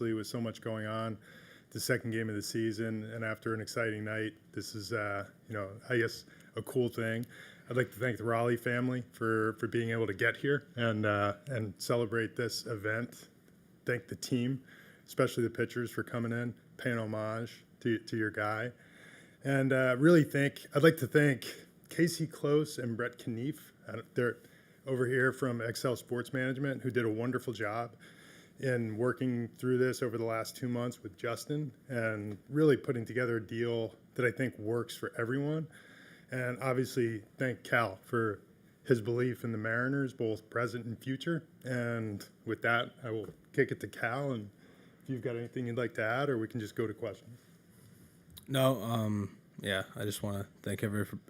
with so much going on, the second game of the season, and after an exciting night, this is, I guess a cool thing. I'd like to thank the Raleigh family for being able to get here and celebrate this event. Thank the team, especially the pitchers, for coming in, paying homage to your guy. And I'd like to thank Casey Close and Brett Knief. They're over here from Excel Sports Management, who did a wonderful job in working through this over the last 2 months with Justin and really putting together a deal that I think works for everyone. And obviously thank Cal for his belief in the Mariners, both present and future. And with that, I will kick it to Cal, and if you've got anything you'd like to add, or we can just go to questions. No, I just want to thank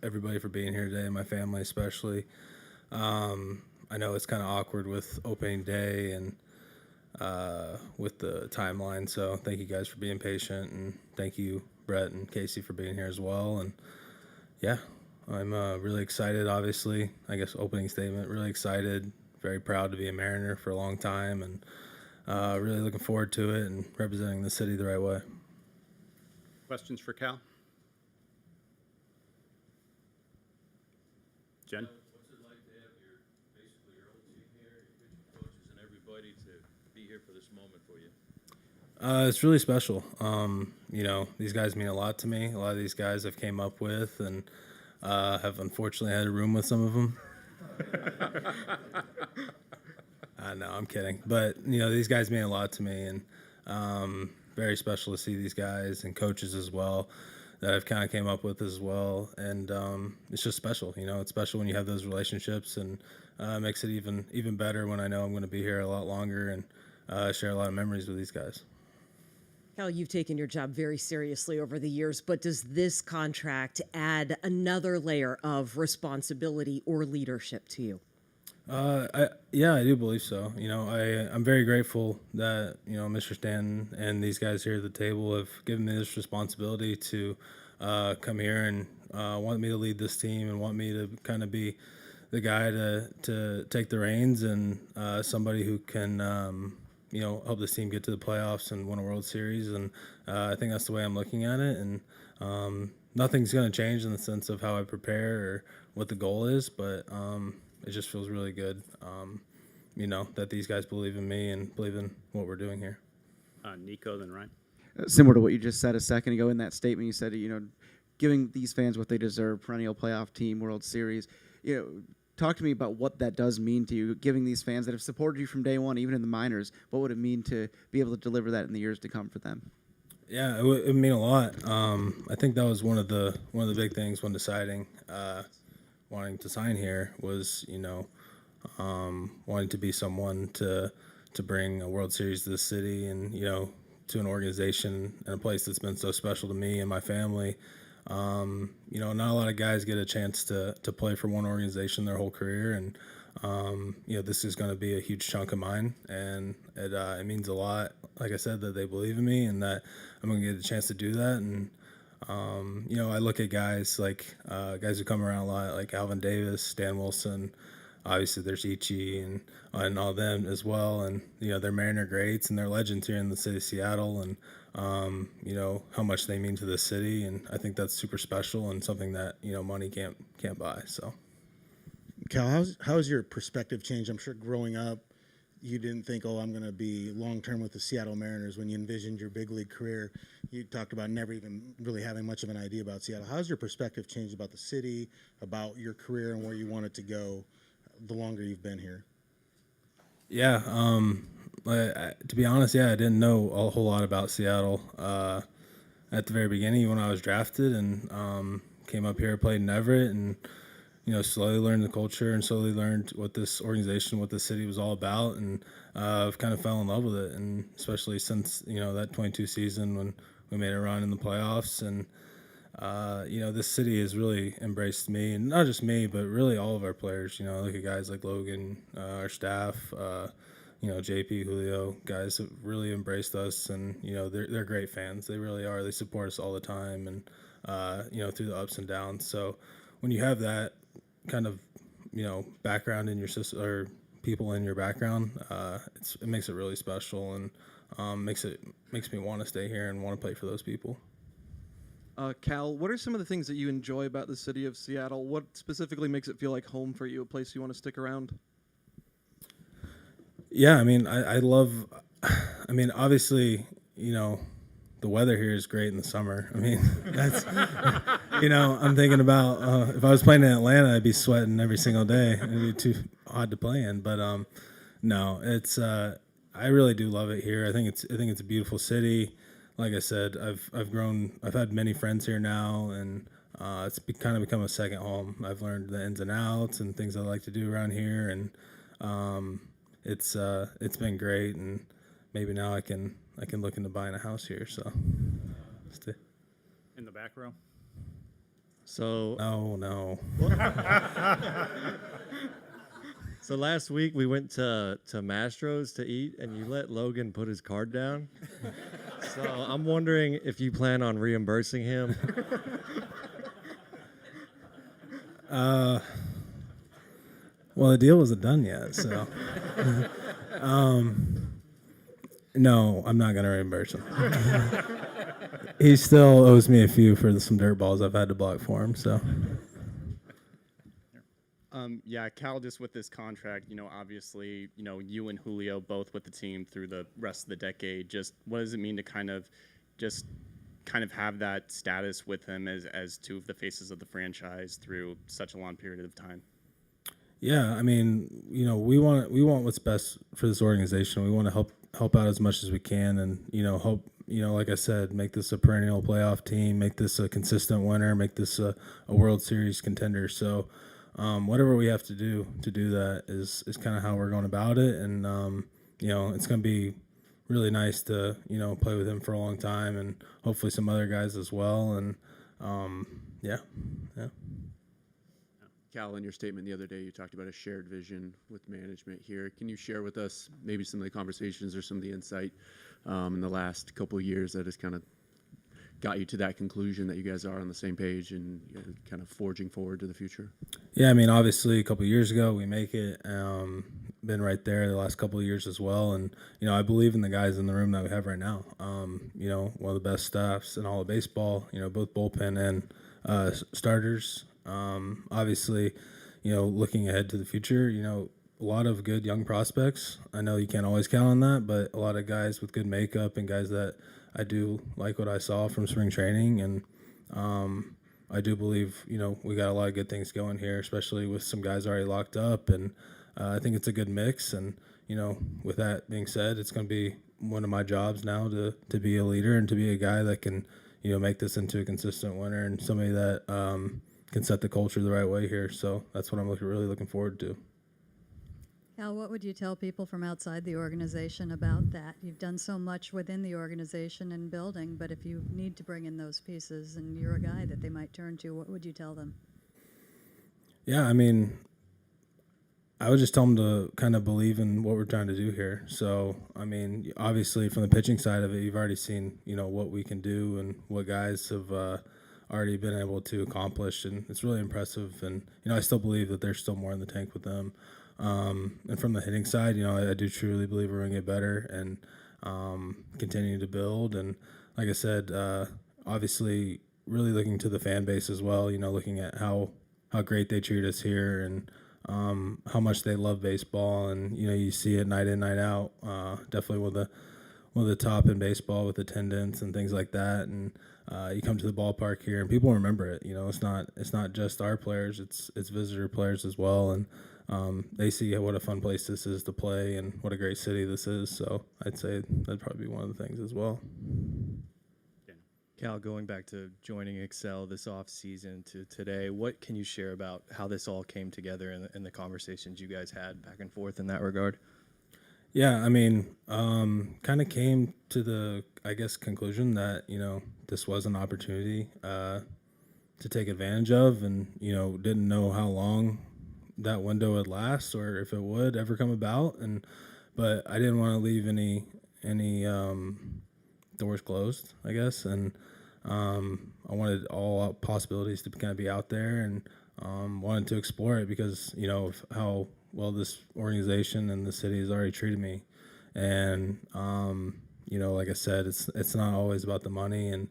everybody for being here today, my family especially. I know it's kind of awkward with opening day and with the timeline, so thank you guys for being patient, and thank you, Brett and Casey, for being here as well. And yeah, I'm really excited, obviously. I guess opening statement, really excited, very proud to be a Mariner for a long time, and really looking forward to it and representing the city the right way. Questions for Cal? Jen? What's it like to have basically your whole team here, your pitching coaches and everybody to be here for this moment for you? It's really special. These guys mean a lot to me. A lot of these guys I've came up with and have unfortunately had a room with some of them. No, I'm kidding. But, these guys mean a lot to me, and very special to see these guys and coaches as well that I've kind of came up with as well. And it's just special. It's special when you have those relationships, and it makes it even better when I know I'm going to be here a lot longer and share a lot of memories with these guys. Cal, you've taken your job very seriously over the years, but does this contract add another layer of responsibility or leadership to you? I do believe so. I'm very grateful that, Mr. Stanton and these guys here at the table have given me this responsibility to come here and want me to lead this team and want me to kind of be the guy to take the reins and somebody who can, help this team get to the playoffs and win a World Series. And I think that's the way I'm looking at it. And nothing's going to change in the sense of how I prepare or what the goal is, but it just feels really good, that these guys believe in me and believe in what we're doing here. Nico, then Ryan. Similar to what you just said a second ago in that statement, you said, giving these fans what they deserve, perennial playoff team, World Series. Talk to me about what that does mean to you, giving these fans that have supported you from day one, even in the minors. What would it mean to be able to deliver that in the years to come for them? Yeah, it would mean a lot. I think that was one of the big things when deciding wanting to sign here was, wanting to be someone to bring a World Series to the city and, to an organization and a place that's been so special to me and my family. Not a lot of guys get a chance to play for one organization their whole career, and this is going to be a huge chunk of mine, and it means a lot, like I said, that they believe in me and that I'm going to get a chance to do that. And I look at guys like guys who come around a lot, like Alvin Davis, Dan Wilson. Obviously, there's Ichi and all them as well, and they're Mariner greats and they're legends here in the city of Seattle, and how much they mean to the city, and I think that's super special and something that money can't buy. So, Cal, how's your perspective changed? I'm sure growing up, you didn't think, I'm going to be long-term with the Seattle Mariners. When you envisioned your big league career, you talked about never even really having much of an idea about Seattle. How's your perspective changed about the city, about your career, and where you want it to go the longer you've been here? Yeah, to be honest, I didn't know a whole lot about Seattle at the very beginning when I was drafted, and came up here, played in Everett, and slowly learned the culture and slowly learned what this organization, what the city was all about, and I've kind of fell in love with it, and especially since that 22 season when we made a run in the playoffs, and this city has really embraced me, and not just me, but really all of our players. Look at guys like Logan, our staff, JP, Julio, guys have really embraced us, and they're great fans. They really are. They support us all the time, and through the ups and downs. So when you have that kind of background in your system or people in your background, it makes it really special, and makes me want to stay here and want to play for those people. Cal, what are some of the things that you enjoy about the city of Seattle? What specifically makes it feel like home for you, a place you want to stick around? Yeah, I mean, I love, I mean, obviously, the weather here is great in the summer. I mean, that's, I'm thinking about if I was playing in Atlanta, I'd be sweating every single day. It'd be too hot to play in. But no, it's I really do love it here. I think it's a beautiful city. Like I said, I've had many friends here now, and it's kind of become a second home. I've learned the ins and outs and things I like to do around here, and it's been great. And maybe now I can look into buying a house here. So, In the back row? So no. So last week we went to Mastro's to eat, and you let Logan put his card down. So I'm wondering if you plan on reimbursing him. Well, the deal wasn't done yet, so no, I'm not gonna reimburse him. He still owes me a few for some dirt balls I've had to block for him. So. Yeah, Cal, just with this contract, obviously, you and Julio both with the team through the rest of the decade. Just what does it mean to kind of have that status with him as two of the faces of the franchise through such a long period of time? Yeah, I mean, we want what's best for this organization. We want to help out as much as we can, and hope like I said, make this a perennial playoff team, make this a consistent winner, make this a World Series contender. So. Whatever we have to do that is kind of how we're going about it, and it's going to be really nice to play with him for a long time, and hopefully some other guys as well, and yeah. Cal, in your statement the other day, you talked about a shared vision with management here. Can you share with us maybe some of the conversations or some of the insight in the last couple of years that has kind of got you to that conclusion that you guys are on the same page and kind of forging forward to the future? Yeah, I mean, obviously a couple of years ago we make it. Been right there the last couple of years as well, and I believe in the guys in the room that we have right now. One of the best staffs in all of baseball. Both bullpen and starters. Obviously, looking ahead to the future, a lot of good young prospects. I know you can't always count on that, but a lot of guys with good makeup and guys that I do like what I saw from spring training, and I do believe we got a lot of good things going here, especially with some guys already locked up, and I think it's a good mix. And with that being said, it's going to be one of my jobs now to be a leader and to be a guy that can make this into a consistent winner and somebody that can set the culture the right way here. So that's what I'm really looking forward to. Cal, what would you tell people from outside the organization about that? You've done so much within the organization and building, but if you need to bring in those pieces and you're a guy that they might turn to, what would you tell them? Yeah, I mean, I would just tell them to kind of believe in what we're trying to do here. So, I mean, obviously from the pitching side of it, you've already seen, what we can do and what guys have already been able to accomplish, and it's really impressive. And, I still believe that there's still more in the tank with them. And from the hitting side, I do truly believe we're going to get better and continue to build. And like I said, obviously really looking to the fan base as well, looking at how great they treat us here and how much they love baseball. And, you see it night in, night out, definitely one of the top in baseball with attendance and things like that. And you come to the ballpark here and people remember it. It's not just our players, it's visitor players as well. And they see what a fun place this is to play and what a great city this is. So I'd say that'd probably be one of the things as well. Cal, going back to joining Excel this off season to today, what can you share about how this all came together and the conversations you guys had back and forth in that regard? Yeah, I mean, kind of came to the, conclusion that, this was an opportunity to take advantage of, and, didn't know how long that window would last or if it would ever come about. But I didn't want to leave any doors closed, I guess. And I wanted all possibilities to kind of be out there, and wanted to explore it because, of how well this organization and the city has already treated me. And, like I said, it's not always about the money, and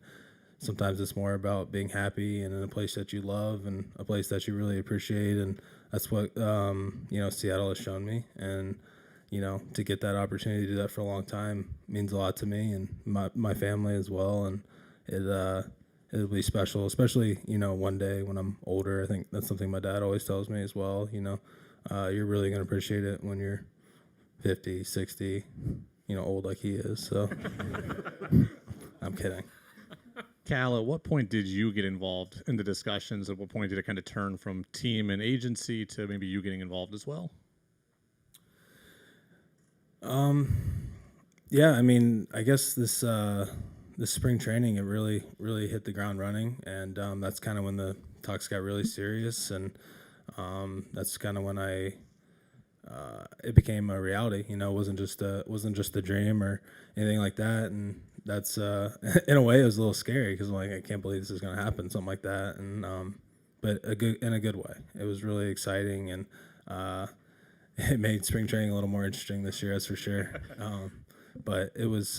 sometimes it's more about being happy and in a place that you love and a place that you really appreciate. And that's what, Seattle has shown me. And, to get that opportunity to do that for a long time means a lot to me and my family as well. And it'll be special, especially, one day when I'm older. I think that's something my dad always tells me as well. You're really going to appreciate it when you're 50, 60, old like he is. So I'm kidding. Cal, at what point did you get involved in the discussions? At what point did it kind of turn from team and agency to maybe you getting involved as well? Yeah, I mean, I guess this spring training, it really hit the ground running, and that's kind of when the talks got really serious, and that's kind of when it became a reality. It wasn't just a dream or anything like that, and that's in a way it was a little scary because I'm like, I can't believe this is going to happen, something like that, and but in a good way. It was really exciting, and it made spring training a little more interesting this year, that's for sure. But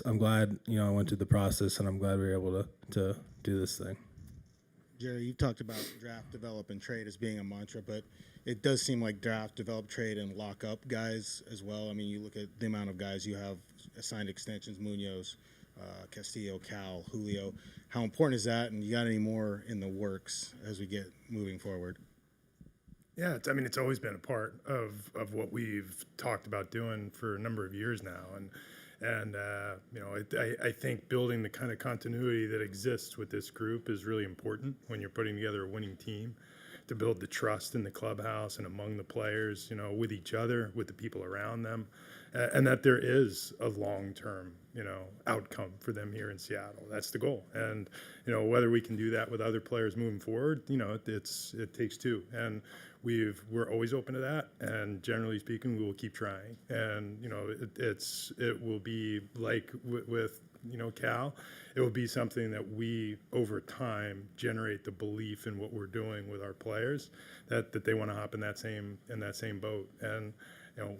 I'm glad, I went through the process, and I'm glad we were able to do this thing. Jerry, you've talked about draft, develop, and trade as being a mantra, but it does seem like draft, develop, trade, and lock up guys as well. I mean, you look at the amount of guys you have assigned extensions: Munoz, Castillo, Cal, Julio. How important is that, and you got any more in the works as we get moving forward? Yeah, it's always been a part of what we've talked about doing for a number of years now, and I think building the kind of continuity that exists with this group is really important when you're putting together a winning team, to build the trust in the clubhouse and among the players, with each other, with the people around them, and that there is a long-term, outcome for them here in Seattle. That's the goal. And, whether we can do that with other players moving forward, it takes two. And we're always open to that. And generally speaking, we will keep trying. And, it will be like with Cal, it will be something that we, over time, generate the belief in what we're doing with our players, that they want to hop in that same boat. And,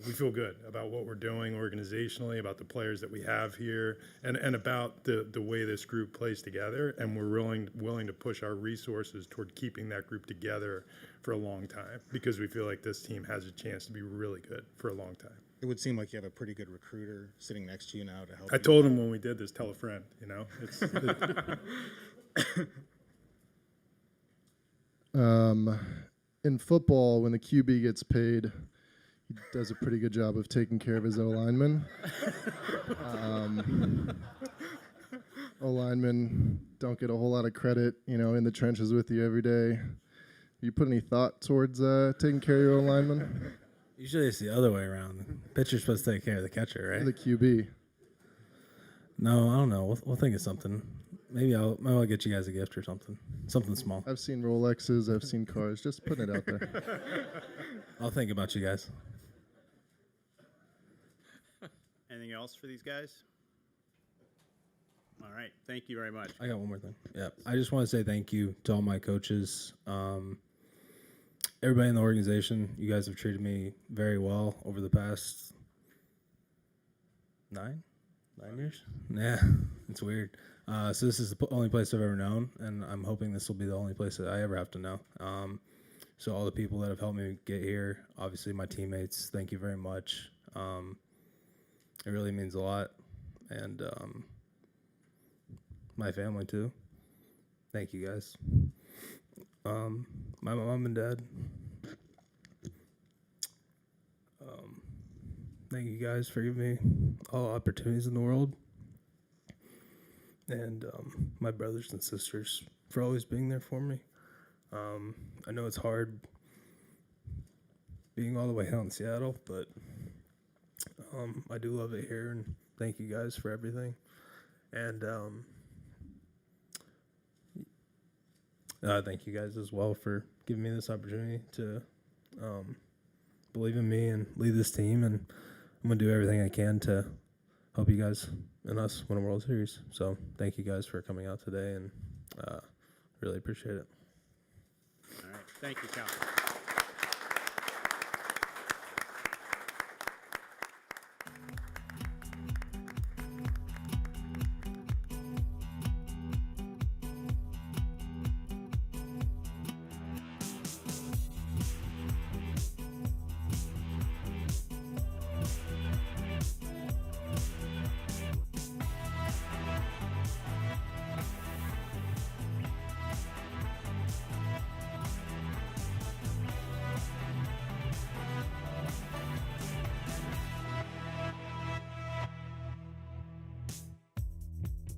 we feel good about what we're doing organizationally, about the players that we have here, and about the way this group plays together. And we're willing to push our resources toward keeping that group together for a long time, because we feel like this team has a chance to be really good for a long time. It would seem like you have a pretty good recruiter sitting next to you now to help. I told him when we did this, tell a friend, In football, when the QB gets paid, he does a pretty good job of taking care of his O-linemen. O-linemen don't get a whole lot of credit, in the trenches with you every day. You put any thought towards taking care of your O-linemen? Usually it's the other way around. The pitcher's supposed to take care of the catcher, right? The QB. No, I don't know. We'll think of something. Maybe I'll get you guys a gift or something small. I've seen Rolexes. I've seen cars. Just putting it out there. I'll think about you guys. Anything else for these guys? All right. Thank you very much. I got one more thing. Yeah. I just want to say thank you to all my coaches. Everybody in the organization, you guys have treated me very well over the past 9 years. Yeah, it's weird. So this is the only place I've ever known, and I'm hoping this will be the only place that I ever have to know. So all the people that have helped me get here, obviously my teammates, thank you very much. It really means a lot, and my family too. Thank you guys. My mom and dad. Thank you guys for giving me all opportunities in the world. And my brothers and sisters for always being there for me. I know it's hard being all the way out in Seattle, but I do love it here, and thank you guys for everything. And thank you guys as well for giving me this opportunity to believe in me and lead this team, and I'm going to do everything I can to help you guys and us win a World Series. So thank you guys for coming out today, and really appreciate it. All right. Thank you, Cal.